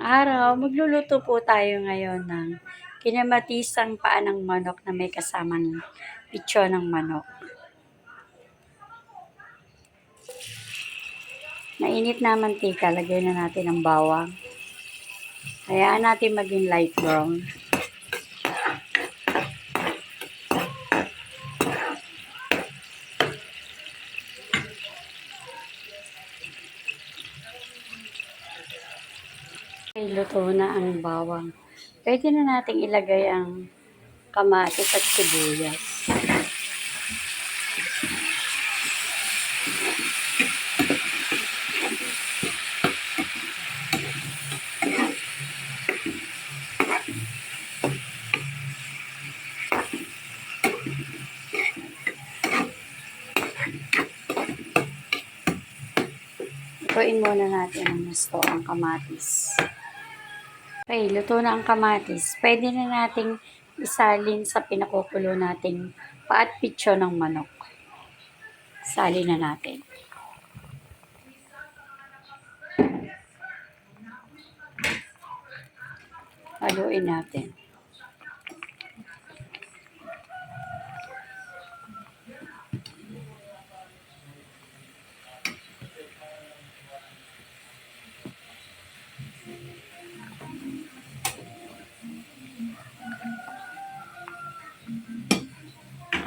araw, magluluto po tayo ngayon ng kinamatisang paa ng manok na may kasamang lechon ng manok. Mainit na mantika, lagay na natin ang bawang. Hayaan natin maging light brown. Luto na ang bawang. Pwede na nating ilagay ang kamatis at sibuyas. Lutuin muna natin ang gusto ang kamatis. Okay, luto na ang kamatis. Pwede na nating isalin sa pinakukulo nating paat pitso ng manok. Salin na natin. Haluin natin.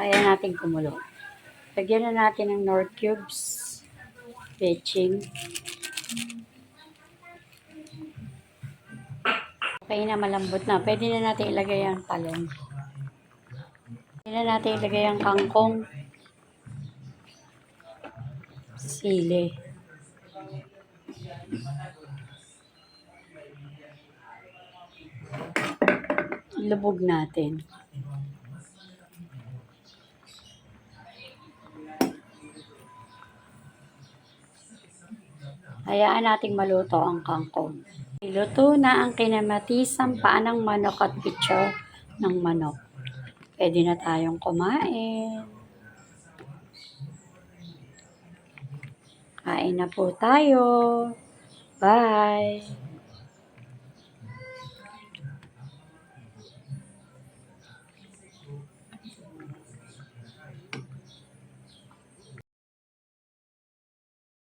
Kaya natin kumulo. Lagyan na natin ng Knorr cubes, betching. Okay na, malambot na. Pwede na natin ilagay ang talong. Pwede na natin ilagay ang kangkong, sili. Ilubog natin. Hayaan nating maluto ang kangkong. Luto na ang kinamatisang paa ng manok at pitso ng manok. Pwede na tayong kumain. Kain na po tayo. Bye!